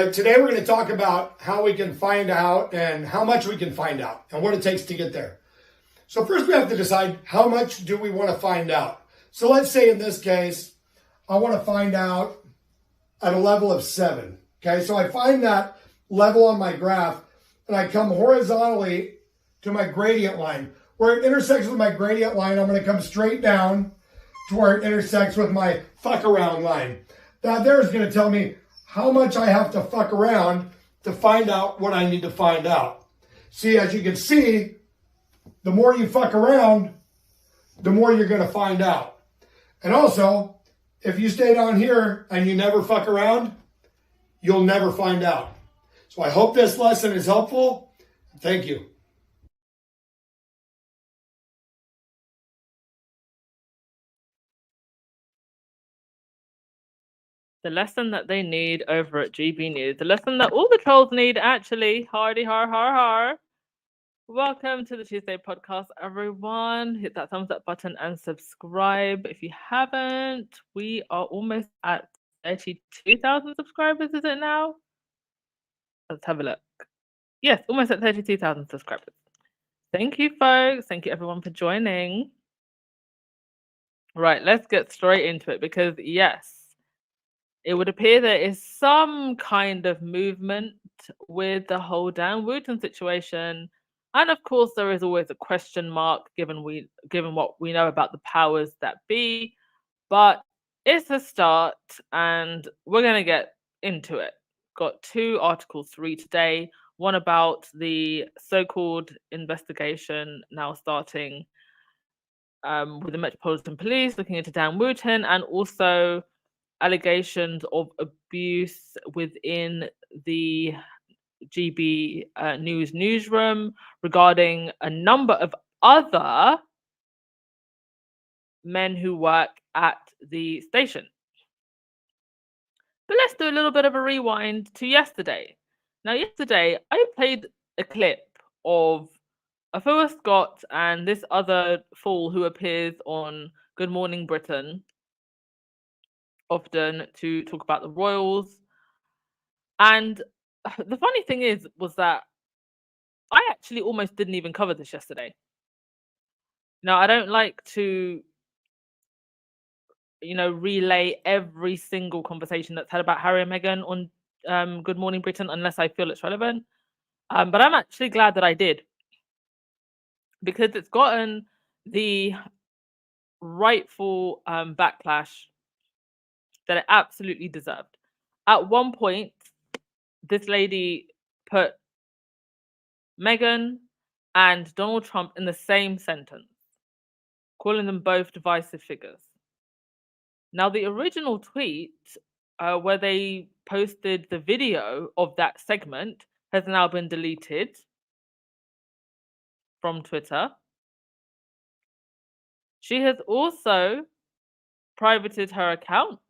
But today we're going to talk about how we can find out and how much we can find out and what it takes to get there. So first we have to decide how much do we want to find out. So let's say in this case, I want to find out at a level of 7. Okay, so I find that level on my graph and I come horizontally to my gradient line. Where it intersects with my gradient line, I'm going to come straight down to where it intersects with my fuck around line. That there is going to tell me how much I have to fuck around to find out what I need to find out. See, as you can see, the more you fuck around, the more you're going to find out. And also, if you stay down here and you never fuck around, you'll never find out. So I hope this lesson is helpful. Thank you. The lesson that they need over at GB News. The lesson that all the trolls need, actually. Hardy har har har. Welcome to the Tuesday podcast, everyone. Hit that thumbs up button and subscribe if you haven't. We are almost at 32,000 subscribers, is it now? Let's have a look. Yes, almost at 32,000 subscribers. Thank you, folks. Thank you, everyone, for joining. Right, let's get straight into it because, yes, it would appear there is some kind of movement with the whole Dan Wootton situation. And of course, there is always a question mark given what we know about the powers that be. But it's a start and we're going to get into it. Got 2 articles to read today. One about the so-called investigation now starting with the Metropolitan Police looking into Dan Wootton, and also allegations of abuse within the GB News newsroom regarding a number of other men who work at the station. But let's do a little bit of a rewind to yesterday. Now, yesterday, I played a clip of Afua Scott and this other fool who appears on Good Morning Britain often to talk about the royals. And the funny thing was that I actually almost didn't even cover this yesterday. Now, I don't like to, relay every single conversation that's had about Harry and Meghan on Good Morning Britain unless I feel it's relevant. But I'm actually glad that I did, because it's gotten the rightful backlash that it absolutely deserved. At one point, this lady put Meghan and Donald Trump in the same sentence, calling them both divisive figures. Now, the original tweet where they posted the video of that segment has now been deleted from Twitter. She has also privated her account.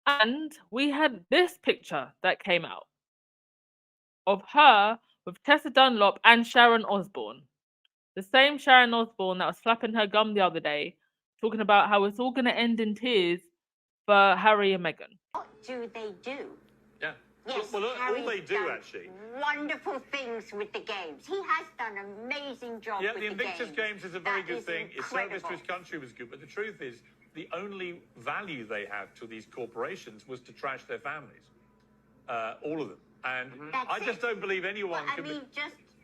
And we had this picture that came out of her with Tessa Dunlop and Sharon Osbourne. The same Sharon Osbourne that was slapping her gum the other day, talking about how it's all going to end in tears for Harry and Meghan. What do they do? Yeah. Yes, well, all they do, actually. Wonderful things with the games. He has done an amazing job with the games. Yeah, the Invictus Games is a very good thing. His Incredible. service to his country was good. But the truth is, the only value they have to these corporations was to trash their families. All of them. And I just don't believe anyone can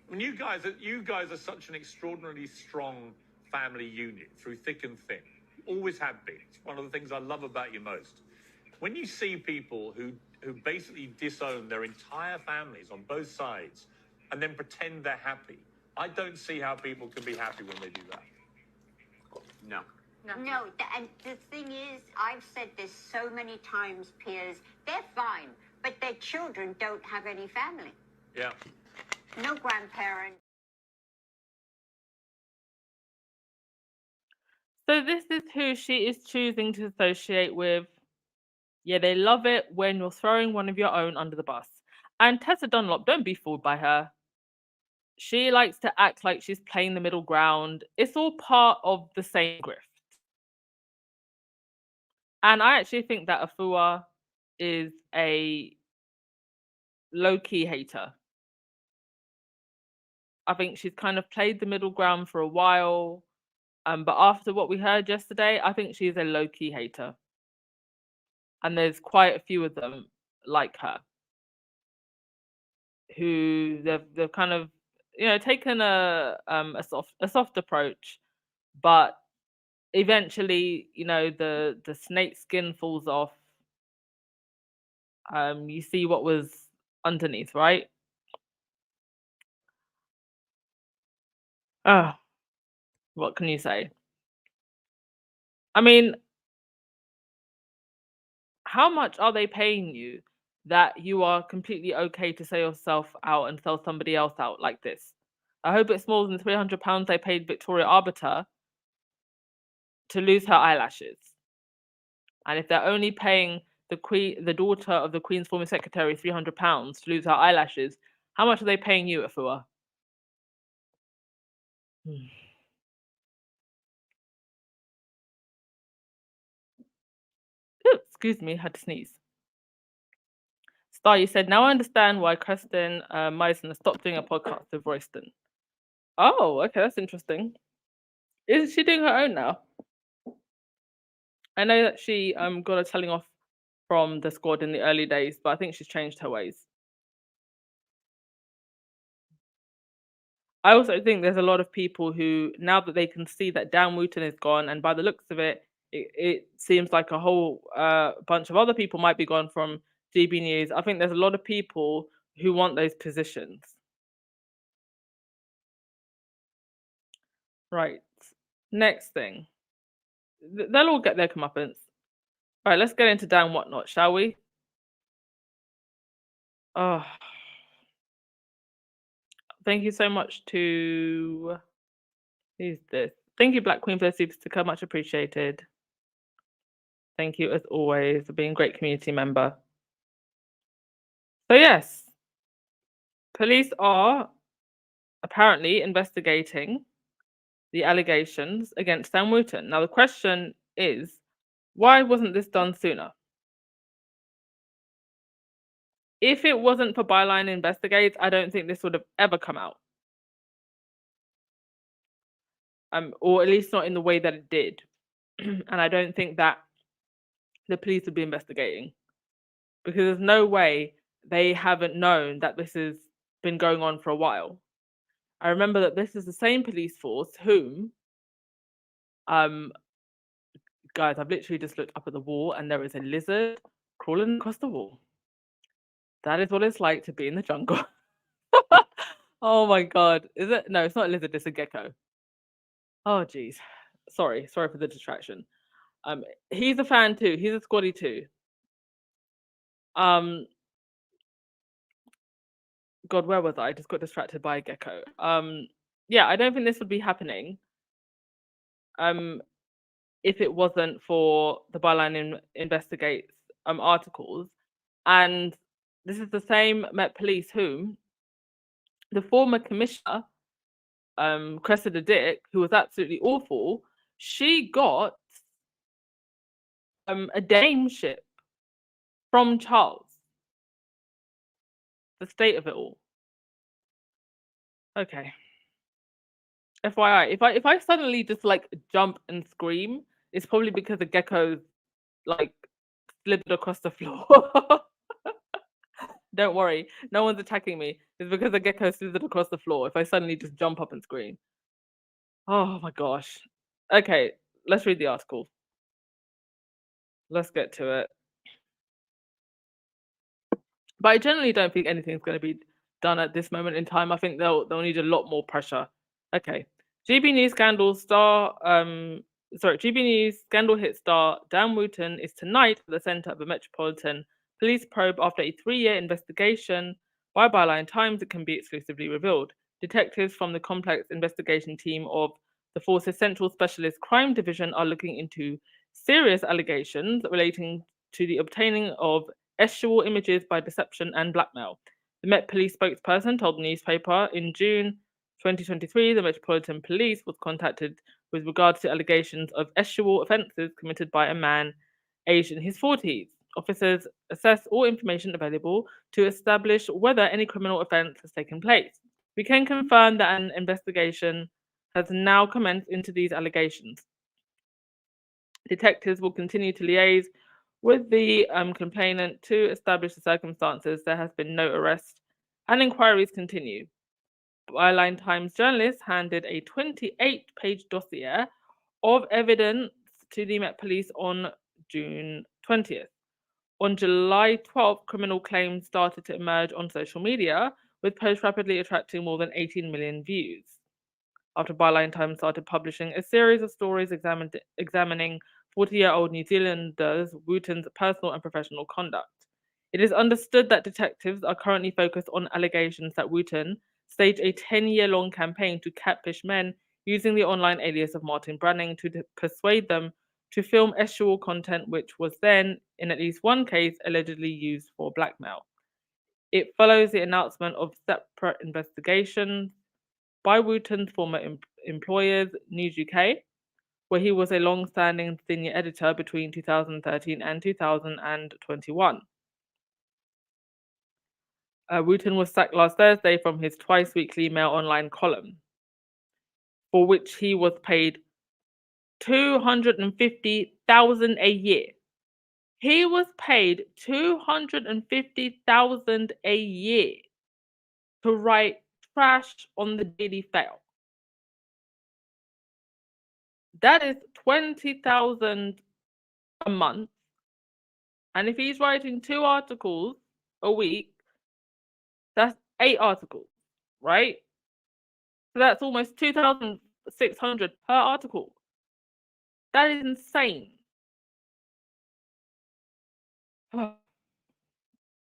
When you guys are such an extraordinarily strong family unit through thick and thin. Always have been. It's one of the things I love about you most. When you see people who basically disown their entire families on both sides and then pretend they're happy, I don't see how people can be happy when they do that. No, and the thing is, I've said this so many times, Piers, they're fine, but their children don't have any family. Yeah. No grandparents. So this is who she is choosing to associate with. Yeah, they love it when you're throwing one of your own under the bus. And Tessa Dunlop, don't be fooled by her. She likes to act like she's playing the middle ground. It's all part of the same grift. And I actually think that Afua is a low-key hater. I think she's kind of played the middle ground for a while. But after what we heard yesterday, I think she's a low-key hater. And there's quite a few of them like her who they've kind of, you know, taken a soft approach, but eventually, you know, the snake skin falls off. You see what was underneath, right? Oh, what can you say? I mean, how much are they paying you that you are completely okay to sell yourself out and sell somebody else out like this? I hope it's more than £300 they paid Victoria Arbiter to lose her eyelashes. And if they're only paying the daughter of the Queen's former secretary, £300 to lose her eyelashes, how much are they paying you, Afua? Ooh, excuse me, had to sneeze. Star, you said, now I understand why Kristen Meisen has stopped doing a podcast with Royston. Oh, okay, that's interesting. Is she doing her own now? I know that she got a telling off from the squad in the early days, but I think she's changed her ways. I also think there's a lot of people who, now that they can see that Dan Wootton is gone, and by the looks of it, it seems like a whole bunch of other people might be gone from GB News. I think there's a lot of people who want those positions. Right. Next thing. They'll all get their comeuppance. All right, let's get into Dan Whatnot, shall we? Oh. Thank you so much to... Who's this? Thank you, Black Queen, for the super sticker. Much appreciated. Thank you, as always, for being a great community member. So, yes, police are apparently investigating the allegations against Dan Wootton. Now, the question is, why wasn't this done sooner? If it wasn't for Byline Investigates, I don't think this would have ever come out. Or at least not in the way that it did. And I don't think that the police would be investigating, because there's no way they haven't known that this has been going on for a while. I remember that this is the same police force whom, guys, I've literally just looked up at the wall and there is a lizard crawling across the wall. That is what it's like to be in the jungle. Oh my God. Is it? No, it's not a lizard, it's a gecko. Oh, geez. Sorry for the distraction. He's a fan too. He's a squaddy too. God, where was I? I just got distracted by a gecko. Yeah, I don't think this would be happening if it wasn't for the Byline Investigates articles. And this is the same Met Police whom the former commissioner, Cressida Dick, who was absolutely awful, she got a dameship from Charles. The state of it all. Okay. FYI, if I suddenly just like jump and scream, it's probably because the gecko like slithered across the floor. Don't worry, no one's attacking me. It's because the gecko slithered across the floor if I suddenly just jump up and scream. Oh my gosh. Okay, let's read the article. Let's get to it. But I generally don't think anything's going to be done at this moment in time. I think they'll need a lot more pressure. Okay. GB News scandal star, GB News scandal hit star Dan Wootton is tonight at the centre of a Metropolitan Police probe after a 3-year investigation by Byline Times. It can be exclusively revealed. Detectives from the complex investigation team of the force's Central Specialist Crime Division are looking into serious allegations relating to the obtaining of sexual images by deception and blackmail. The Met Police spokesperson told the newspaper in June 2023 the Metropolitan Police was contacted with regards to allegations of sexual offences committed by a man aged in his 40s. Officers assess all information available to establish whether any criminal offence has taken place. We can confirm that an investigation has now commenced into these allegations. Detectives will continue to liaise with the complainant to establish the circumstances. There has been no arrest, and inquiries continue. Byline Times journalists handed a 28-page dossier of evidence to the Met Police on June 20th. On July 12th, criminal claims started to emerge on social media, with posts rapidly attracting more than 18 million views. After Byline Times started publishing a series of stories examining 40-year-old New Zealander's Wottoon's personal and professional conduct. It is understood that detectives are currently focused on allegations that Wottoon staged a 10-year-long campaign to catfish men using the online alias of Martin Branning to persuade them to film sexual content, which was then, in at least one case, allegedly used for blackmail. It follows the announcement of separate investigations by Wottoon's former employers, News UK, where he was a long-standing senior editor between 2013 and 2021. Wottoon was sacked last Thursday from his twice-weekly Mail Online column, for which he was paid $250,000 a year. He was paid $250,000 a year to write trash on the Daily Fail. That is $20,000 a month. And if he's writing 2 articles a week, that's 8 articles, right? So that's almost $2,600 per article. That is insane.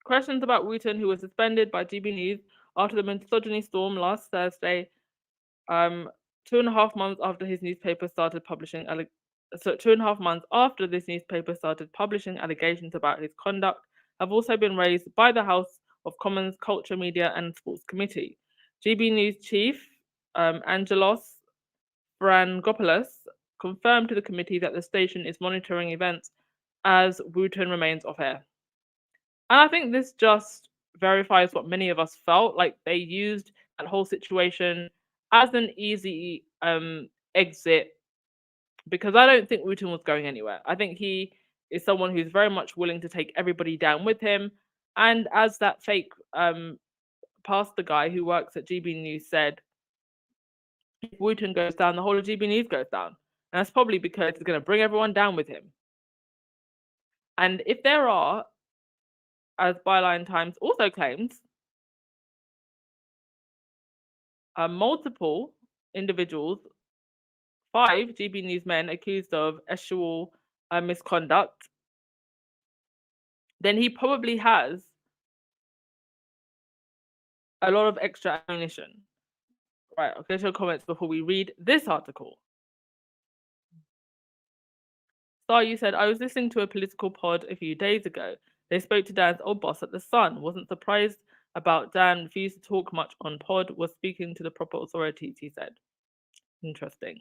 Questions about Wottoon, who was suspended by GB News after the misogyny storm last Thursday, 2.5 months after his newspaper started publishing 2.5 months after this newspaper started publishing allegations about his conduct, have also been raised by the House of Commons Culture, Media and Sports Committee. GB News chief Angelos Frangopoulos confirmed to the committee that the station is monitoring events as Wottoon remains off air. And I think this just verifies what many of us felt, like they used that whole situation as an easy exit, because I don't think Wottoon was going anywhere. I think he is someone who's very much willing to take everybody down with him. And as that fake pastor guy who works at GB News said, if Wottoon goes down, the whole of GB News goes down. And that's probably because he's going to bring everyone down with him. And if there are, as Byline Times also claims, multiple individuals, 5 GB News men accused of sexual misconduct, then he probably has a lot of extra ammunition. Right, I'll get your comments before we read this article. Star, you said, I was listening to a political pod a few days ago. They spoke to Dan's old boss at The Sun. Wasn't surprised about Dan refused to talk much on pod, was speaking to the proper authorities, he said. Interesting.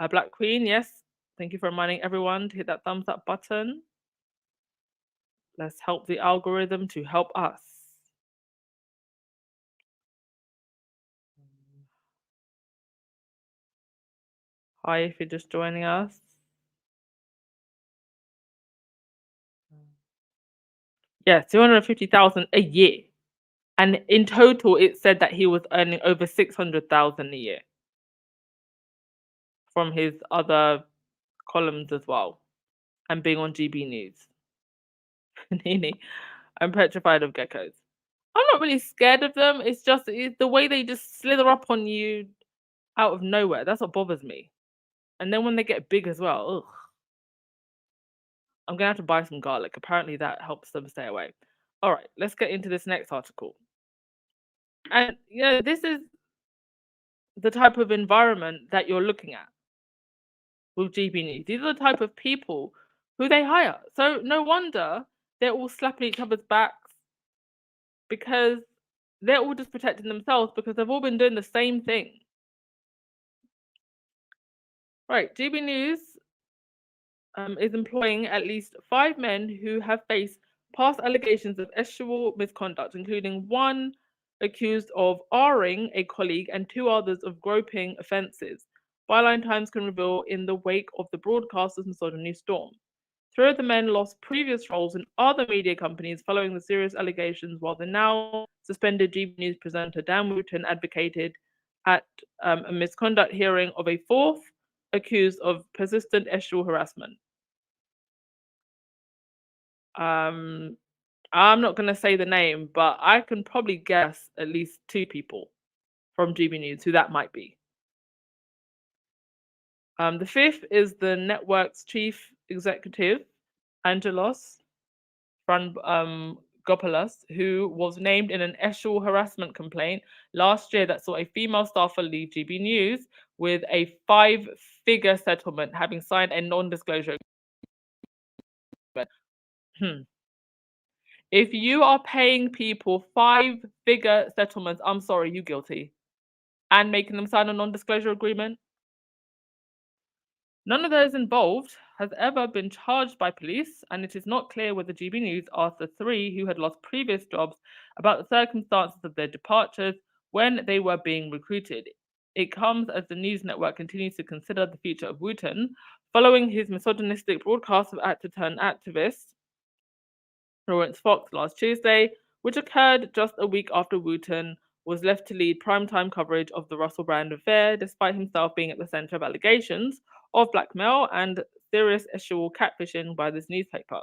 Black Queen, yes. Thank you for reminding everyone to hit that thumbs up button. Let's help the algorithm to help us. Hi, if you're just joining us. Yeah, 250,000 a year. And in total, it said that he was earning over 600,000 a year from his other columns as well, and being on GB News. Nini, I'm petrified of geckos. I'm not really scared of them. It's just the way they just slither up on you out of nowhere. That's what bothers me. And then when they get big as well, ugh. I'm going to have to buy some garlic. Apparently that helps them stay away. All right, let's get into this next article. And, you know, this is the type of environment that you're looking at with GB News. These are the type of people who they hire. So no wonder they're all slapping each other's backs, because they're all just protecting themselves, because they've all been doing the same thing. Right, GB News is employing at least 5 men who have faced past allegations of sexual misconduct, including one accused of R-ing a colleague and 2 others of groping offences. Byline Times can reveal in the wake of the broadcaster's misogyny storm. 3 of the men lost previous roles in other media companies following the serious allegations, while the now suspended GB News presenter Dan Wootton advocated at a misconduct hearing of a 4th accused of persistent sexual harassment. I'm not going to say the name, but I can probably guess at least 2 people from GB News who that might be. The 5th is the network's chief executive, Angelos Gopoulos, who was named in an sexual harassment complaint last year that saw a female staffer leave GB News with a 5-figure settlement, having signed a non-disclosure agreement. If you are paying people 5-figure settlements, I'm sorry, you're guilty. And making them sign a non-disclosure agreement. None of those involved has ever been charged by police, and it is not clear whether GB News asked the 3 who had lost previous jobs about the circumstances of their departures when they were being recruited. It comes as the news network continues to consider the future of Wottoon, following his misogynistic broadcast of actor-turned-activist Lawrence Fox last Tuesday, which occurred just a week after Wottoon was left to lead primetime coverage of the Russell Brand affair, despite himself being at the centre of allegations of blackmail and serious sexual catfishing by this newspaper.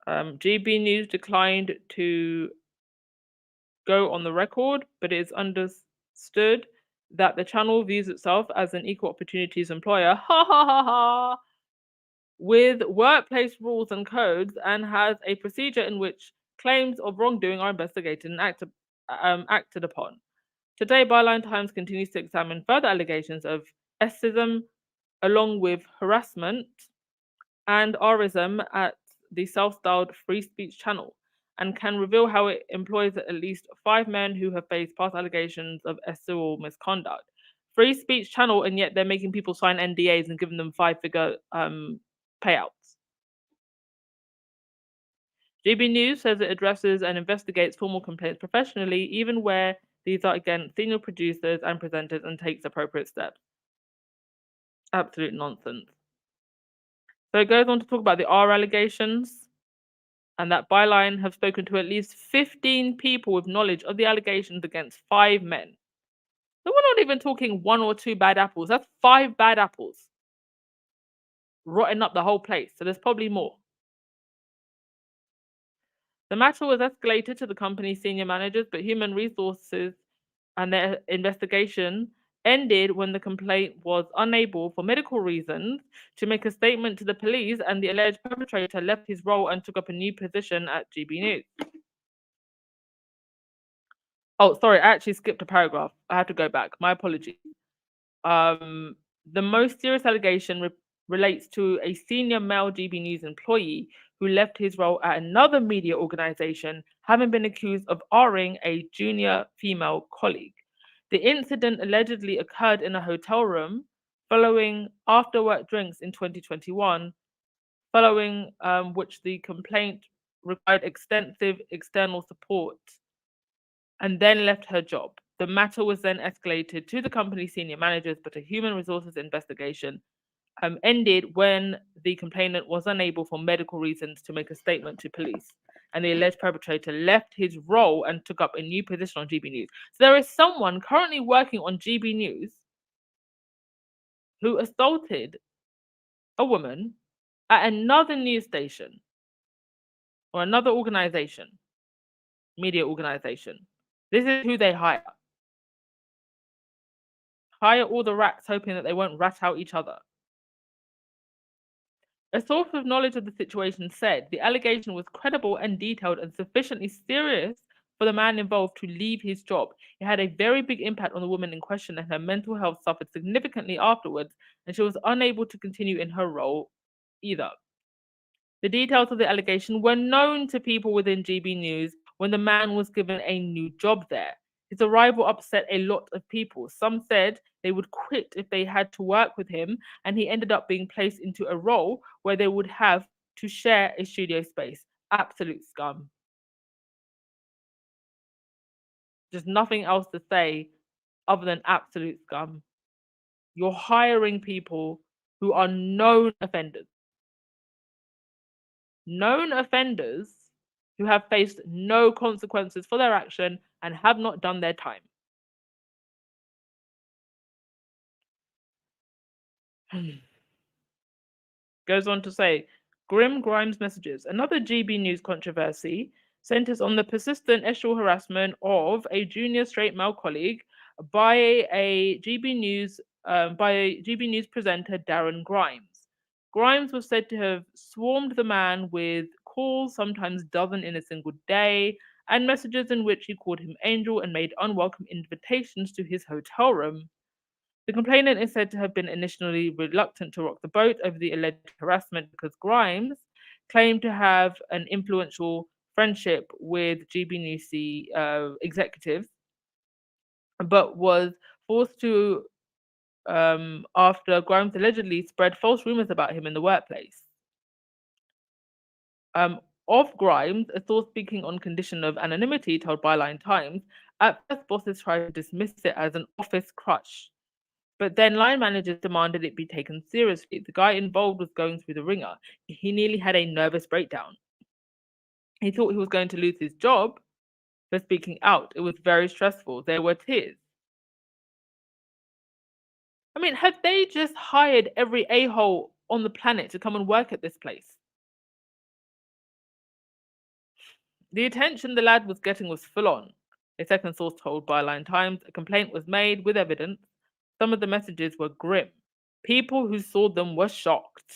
GB News declined to go on the record, but it is understood that the channel views itself as an equal opportunities employer. Ha ha ha ha! With workplace rules and codes, and has a procedure in which claims of wrongdoing are investigated and acted upon. Today, Byline Times continues to examine further allegations of sexism, along with harassment and R-ism at the self-styled Free Speech channel, and can reveal how it employs at least 5 men who have faced past allegations of sexual misconduct. Free Speech channel, and yet they're making people sign NDAs and giving them 5-figure payouts. GB News says it addresses and investigates formal complaints professionally, even where these are against senior producers and presenters, and takes appropriate steps. Absolute nonsense. So it goes on to talk about the R allegations, and that Byline have spoken to at least 15 people with knowledge of the allegations against 5 men. So we're not even talking 1 or 2 bad apples. That's 5 bad apples rotting up the whole place. So there's probably more. The matter was escalated to the company's senior managers, but human resources and their investigation ended when the complaint was unable, for medical reasons, to make a statement to the police, and the alleged perpetrator left his role and took up a new position at GB News. Oh, sorry, I actually skipped a paragraph. I have to go back. My apologies. The most serious allegation relates to a senior male GB News employee who left his role at another media organization, having been accused of R-ing a junior female colleague. The incident allegedly occurred in a hotel room following after-work drinks in 2021, following which the complaint required extensive external support and then left her job. The matter was then escalated to the company's senior managers, but a human resources investigation ended when the complainant was unable, for medical reasons, to make a statement to police, and the alleged perpetrator left his role and took up a new position on GB News. So there is someone currently working on GB News who assaulted a woman at another news station or another organization, media organization. This is who they hire. Hire all the rats, hoping that they won't rat out each other. A source with knowledge of the situation said the allegation was credible and detailed and sufficiently serious for the man involved to leave his job. It had a very big impact on the woman in question, and her mental health suffered significantly afterwards, and she was unable to continue in her role either. The details of the allegation were known to people within GB News when the man was given a new job there. His arrival upset a lot of people. Some said they would quit if they had to work with him, and he ended up being placed into a role where they would have to share a studio space. Absolute scum. Just nothing else to say other than absolute scum. You're hiring people who are known offenders. Known offenders who have faced no consequences for their action and have not done their time. Goes on to say, Grim Grimes messages. Another GB News controversy centers on the persistent sexual harassment of a junior straight male colleague by a GB News presenter, Darren Grimes. Grimes was said to have swarmed the man with calls, sometimes dozen in a single day, and messages in which he called him angel and made unwelcome invitations to his hotel room. The complainant is said to have been initially reluctant to rock the boat over the alleged harassment because Grimes claimed to have an influential friendship with GB News executives, but was forced to after Grimes allegedly spread false rumors about him in the workplace. Of Grimes, a source speaking on condition of anonymity told Byline Times, at first bosses tried to dismiss it as an office crush. But then line managers demanded it be taken seriously. The guy involved was going through the ringer. He nearly had a nervous breakdown. He thought he was going to lose his job for speaking out. It was very stressful. There were tears. I mean, have they just hired every a-hole on the planet to come and work at this place? The attention the lad was getting was full on. A second source told Byline Times a complaint was made with evidence. Some of the messages were grim. People who saw them were shocked.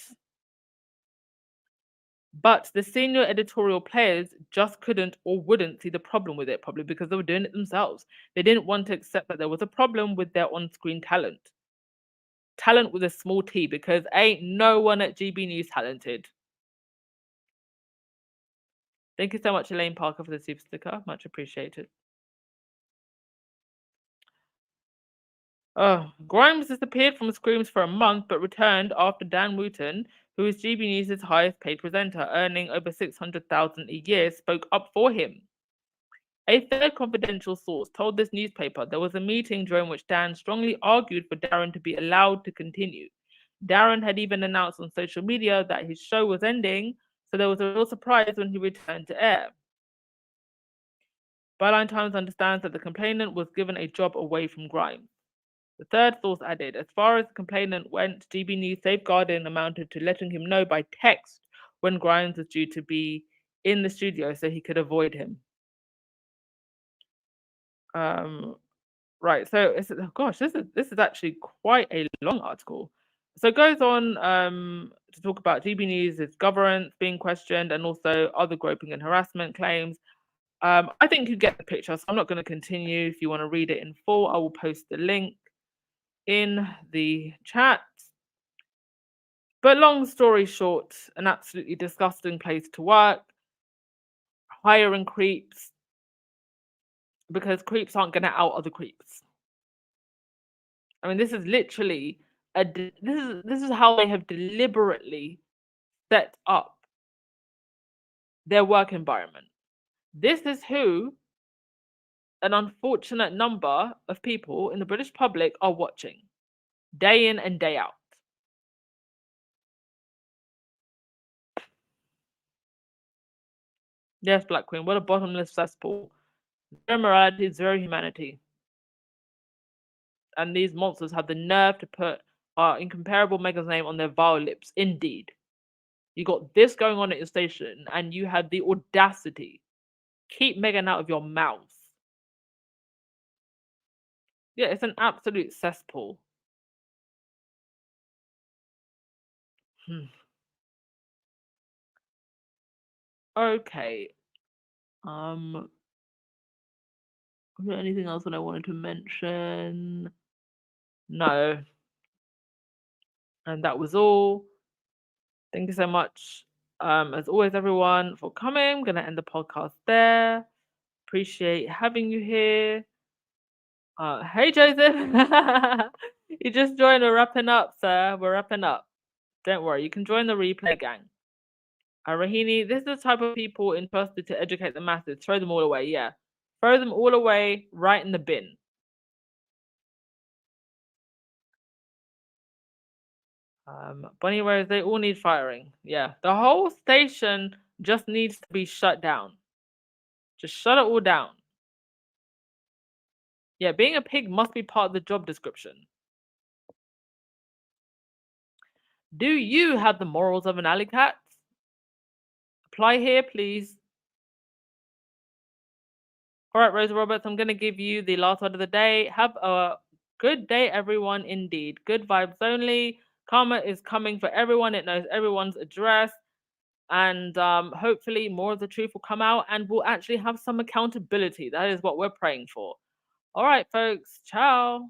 But the senior editorial players just couldn't or wouldn't see the problem with it, probably because they were doing it themselves. They didn't want to accept that there was a problem with their on-screen talent. Talent with a small t, because ain't no one at GB News talented. Thank you so much, Elaine Parker, for the super sticker. Much appreciated. Grimes disappeared from screens for a month, but returned after Dan Wootton, who is GB News' highest paid presenter, earning over $600,000 a year, spoke up for him. A third confidential source told this newspaper there was a meeting during which Dan strongly argued for Darren to be allowed to continue. Darren had even announced on social media that his show was ending, so there was a real surprise when he returned to air. Byline Times understands that the complainant was given a job away from Grimes. The third source added, as far as the complainant went, GB News safeguarding amounted to letting him know by text when Grimes was due to be in the studio so he could avoid him. Right, so this is actually quite a long article. So it goes on to talk about GB News' governance being questioned and also other groping and harassment claims. I think you get the picture, so I'm not going to continue. If you want to read it in full, I will post the link in the chat. But long story short, an absolutely disgusting place to work. Hiring creeps, because creeps aren't going to out other creeps. I mean, this is literally this is how they have deliberately set up their work environment. This is who an unfortunate number of people in the British public are watching day in and day out. Yes, Black Queen, what a bottomless cesspool. Zero morality, zero humanity. And these monsters have the nerve to put our incomparable Megan's name on their vile lips. Indeed. You got this going on at your station, and you had the audacity. Keep Megan out of your mouth. Yeah, it's an absolute cesspool. Okay. Was there anything else that I wanted to mention? No. And that was all. Thank you so much, as always, everyone, for coming. I'm going to end the podcast there. Appreciate having you here. Hey, Joseph. You just joined. We're wrapping up, sir. We're wrapping up. Don't worry. You can join the replay gang. Rahini, this is the type of people entrusted to educate the masses. Throw them all away. Yeah. Throw them all away right in the bin. Bunny Rose, they all need firing. Yeah. The whole station just needs to be shut down. Just shut it all down. Yeah, being a pig must be part of the job description. Do you have the morals of an alley cat? Apply here, please. All right, Rosa Roberts, I'm going to give you the last word of the day. Have a good day, everyone, indeed. Good vibes only. Karma is coming for everyone. It knows everyone's address. And hopefully more of the truth will come out and we'll actually have some accountability. That is what we're praying for. All right, folks. Ciao.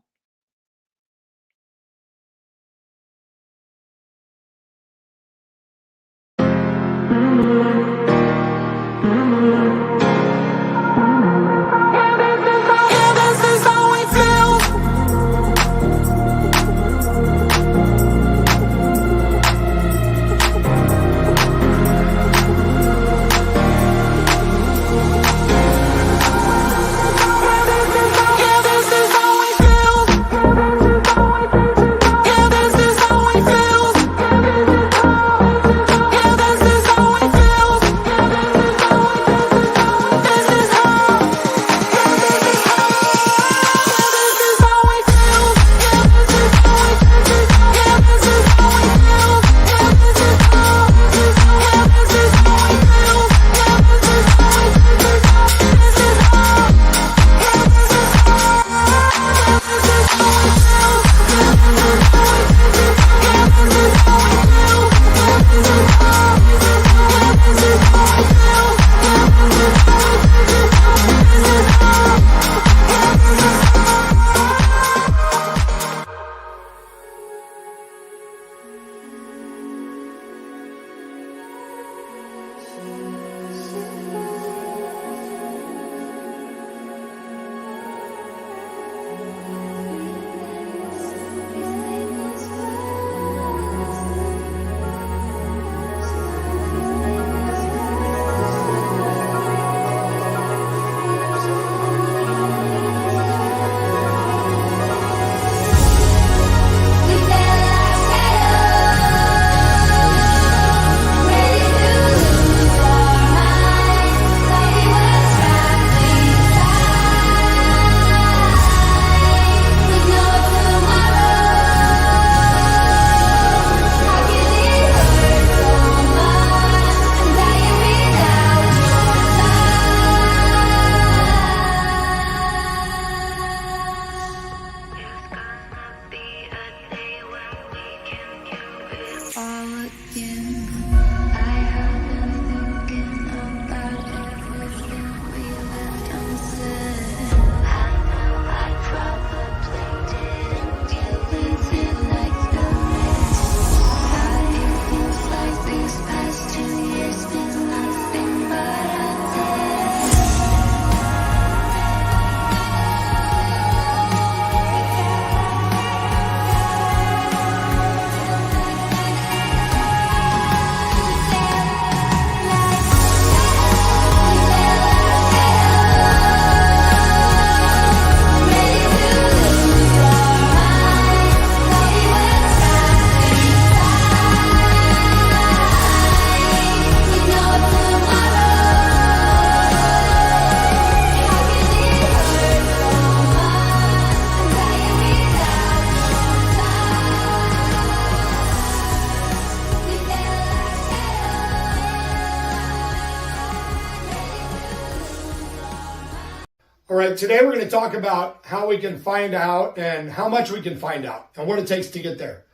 All right, today we're going to talk about how we can find out and how much we can find out and what it takes to get there.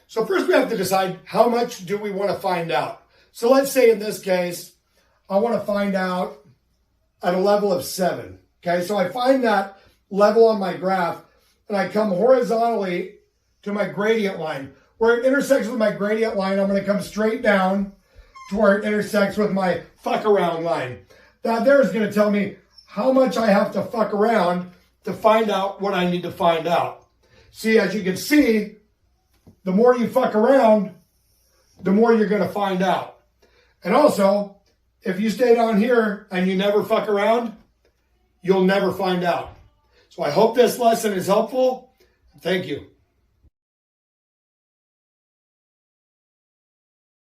So first we have to decide how much do we want to find out. So let's say in this case, I want to find out at a level of 7. Okay, so I find that level on my graph and I come horizontally to my gradient line. Where it intersects with my gradient line, I'm going to come straight down to where it intersects with my fuck around line. That there is going to tell me how much I have to fuck around to find out what I need to find out. See, as you can see, the more you fuck around, the more you're going to find out. And also, if you stay down here and you never fuck around, you'll never find out. So I hope this lesson is helpful. Thank you.